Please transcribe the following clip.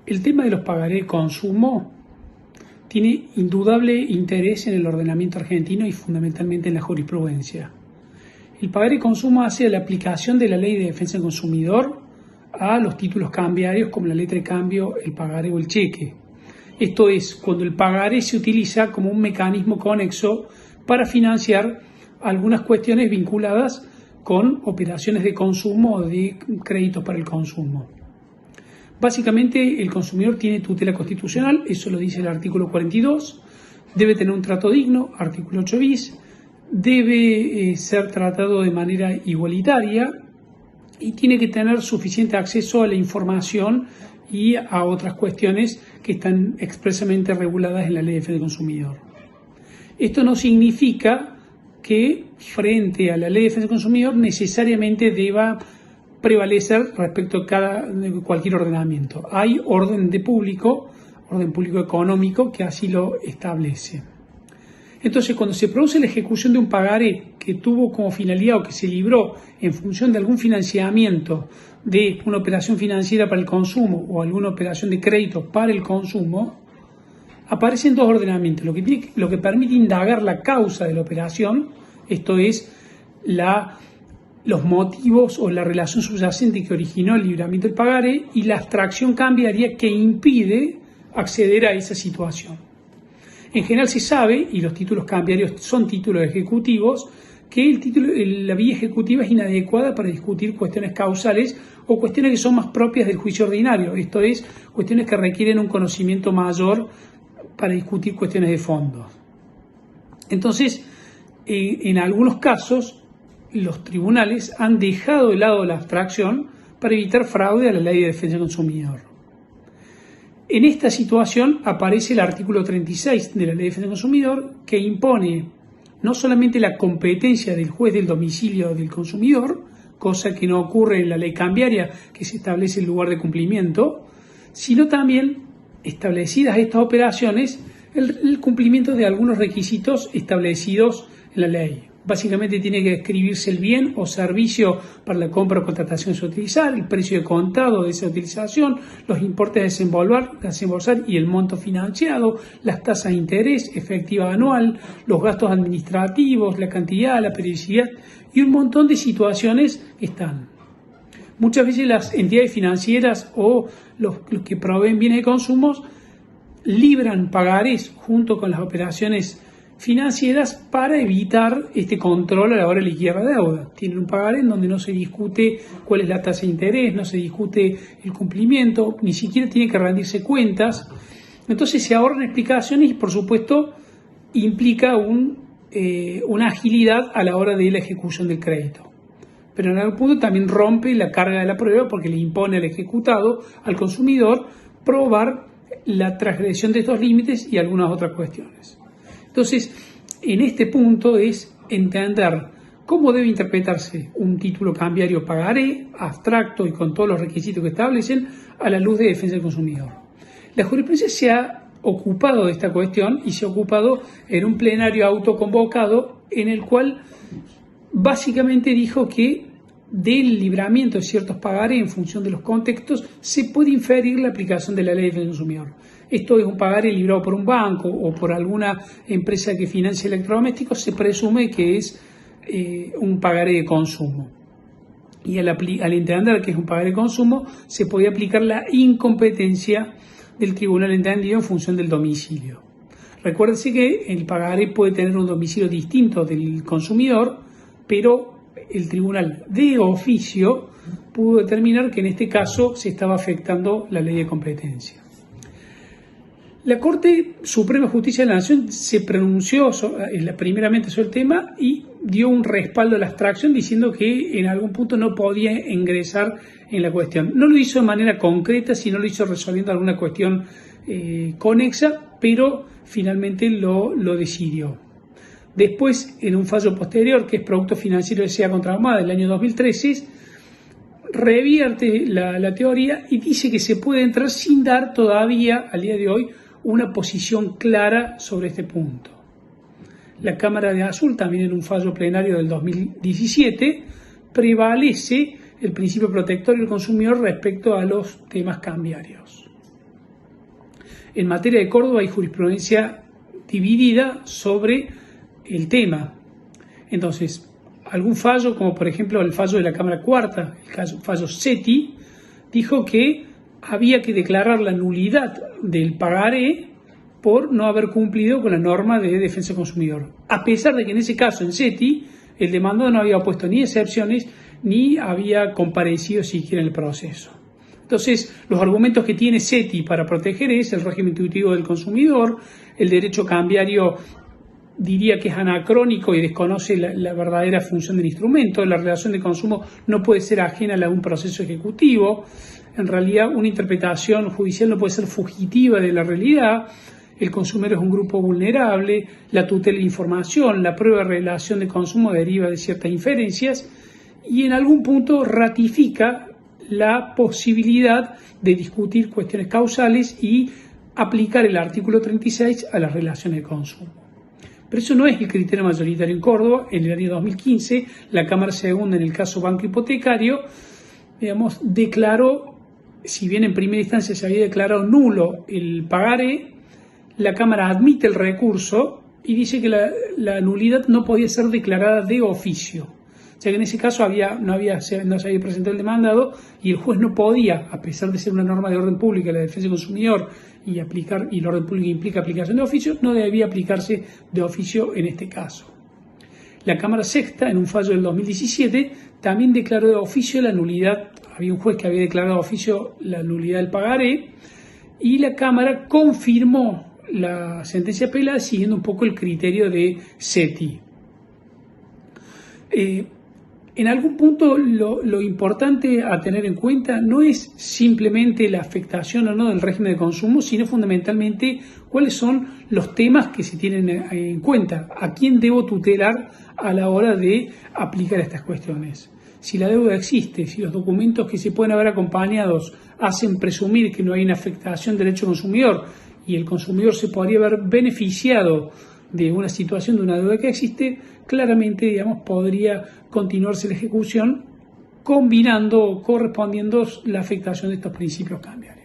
El tema de los pagarés de consumo tiene indudable interés en el ordenamiento argentino y fundamentalmente en la jurisprudencia. El pagaré de consumo hace la aplicación de la Ley de Defensa del Consumidor a los títulos cambiarios como la letra de cambio, el pagaré o el cheque. Esto es, cuando el pagaré se utiliza como un mecanismo conexo para financiar algunas cuestiones vinculadas con operaciones de consumo o de créditos para el consumo. Básicamente, el consumidor tiene tutela constitucional, eso lo dice el artículo 42, debe tener un trato digno, artículo 8 bis, debe ser tratado de manera igualitaria y tiene que tener suficiente acceso a la información y a otras cuestiones que están expresamente reguladas en la Ley de Defensa del Consumidor. Esto no significa que frente a la Ley de Defensa del Consumidor necesariamente deba prevalecer respecto a cualquier ordenamiento. Hay orden público económico que así lo establece. Entonces, cuando se produce la ejecución de un pagaré que tuvo como finalidad o que se libró en función de algún financiamiento de una operación financiera para el consumo o alguna operación de crédito para el consumo, aparecen dos ordenamientos, lo que permite indagar la causa de la operación, esto es los motivos o la relación subyacente que originó el libramiento del pagaré, y la abstracción cambiaria que impide acceder a esa situación. En general se sabe, y los títulos cambiarios son títulos ejecutivos, que la vía ejecutiva es inadecuada para discutir cuestiones causales o cuestiones que son más propias del juicio ordinario, esto es, cuestiones que requieren un conocimiento mayor para discutir cuestiones de fondo. Entonces, en algunos casos, los tribunales han dejado de lado la abstracción para evitar fraude a la Ley de Defensa del Consumidor. En esta situación aparece el artículo 36 de la Ley de Defensa del Consumidor, que impone no solamente la competencia del juez del domicilio del consumidor, cosa que no ocurre en la ley cambiaria, que se establece el lugar de cumplimiento, sino también, establecidas estas operaciones, el cumplimiento de algunos requisitos establecidos en la ley. Básicamente tiene que describirse el bien o servicio para la compra o contratación a utilizar, el precio de contado de esa utilización, los importes a desembolsar y el monto financiado, las tasas de interés efectiva anual, los gastos administrativos, la cantidad, la periodicidad y un montón de situaciones que están. Muchas veces las entidades financieras o los que proveen bienes de consumo libran pagarés junto con las operaciones financieras para evitar este control a la hora de liquidar la deuda. Tienen un pagaré en donde no se discute cuál es la tasa de interés, no se discute el cumplimiento, ni siquiera tiene que rendirse cuentas. Entonces se ahorran explicaciones y, por supuesto, implica una agilidad a la hora de la ejecución del crédito. Pero en algún punto también rompe la carga de la prueba porque le impone al ejecutado, al consumidor, probar la transgresión de estos límites y algunas otras cuestiones. Entonces, en este punto es entender cómo debe interpretarse un título cambiario pagaré, abstracto y con todos los requisitos que establecen, a la luz de defensa del consumidor. La jurisprudencia se ha ocupado de esta cuestión y se ha ocupado en un plenario autoconvocado en el cual básicamente dijo que del libramiento de ciertos pagarés en función de los contextos se puede inferir la aplicación de la Ley de Defensa del Consumidor. Esto es un pagaré librado por un banco o por alguna empresa que financia electrodomésticos, se presume que es un pagaré de consumo. Y al entender que es un pagaré de consumo, se puede aplicar la incompetencia del tribunal entendido en función del domicilio. Recuérdense que el pagaré puede tener un domicilio distinto del consumidor, pero el tribunal de oficio pudo determinar que en este caso se estaba afectando la ley de competencia. La Corte Suprema de Justicia de la Nación se pronunció primeramente sobre el tema y dio un respaldo a la abstracción diciendo que en algún punto no podía ingresar en la cuestión. No lo hizo de manera concreta, sino lo hizo resolviendo alguna cuestión conexa, pero finalmente lo decidió. Después, en un fallo posterior, que es Producto Financiero S.A. contra Ahumada del año 2013, revierte la teoría y dice que se puede entrar sin dar todavía, al día de hoy, una posición clara sobre este punto. La Cámara de Azul, también en un fallo plenario del 2017, prevalece el principio protector del consumidor respecto a los temas cambiarios. En materia de Córdoba hay jurisprudencia dividida sobre el tema. Entonces, algún fallo, como por ejemplo el fallo de la Cámara Cuarta, el fallo SETI, dijo que había que declarar la nulidad del pagaré por no haber cumplido con la norma de defensa del consumidor. A pesar de que en ese caso, en SETI, el demandado no había puesto ni excepciones ni había comparecido siquiera en el proceso. Entonces, los argumentos que tiene SETI para proteger es el régimen intuitivo del consumidor, el derecho cambiario diría que es anacrónico y desconoce la verdadera función del instrumento, la relación de consumo no puede ser ajena a la de un proceso ejecutivo, en realidad una interpretación judicial no puede ser fugitiva de la realidad, el consumidor es un grupo vulnerable, la tutela de información, la prueba de relación de consumo deriva de ciertas inferencias y en algún punto ratifica la posibilidad de discutir cuestiones causales y aplicar el artículo 36 a las relaciones de consumo. Pero eso no es el criterio mayoritario en Córdoba. En el año 2015, la Cámara Segunda, en el caso banco hipotecario, declaró, si bien en primera instancia se había declarado nulo el pagaré, la Cámara admite el recurso y dice que la nulidad no podía ser declarada de oficio. O sea que en ese caso no se había presentado el demandado y el juez no podía, a pesar de ser una norma de orden pública, la defensa del consumidor, y el orden público implica aplicación de oficio, no debía aplicarse de oficio en este caso. La Cámara Sexta, en un fallo del 2017, también declaró de oficio la nulidad. Había un juez que había declarado de oficio la nulidad del pagaré y la Cámara confirmó la sentencia apelada siguiendo un poco el criterio de SETI. En algún punto lo importante a tener en cuenta no es simplemente la afectación o no del régimen de consumo, sino fundamentalmente cuáles son los temas que se tienen en cuenta, a quién debo tutelar a la hora de aplicar estas cuestiones. Si la deuda existe, si los documentos que se pueden haber acompañados hacen presumir que no hay una afectación del derecho consumidor y el consumidor se podría haber beneficiado de una situación de una deuda que existe, claramente, podría continuarse la ejecución combinando o correspondiendo la afectación de estos principios cambiarios.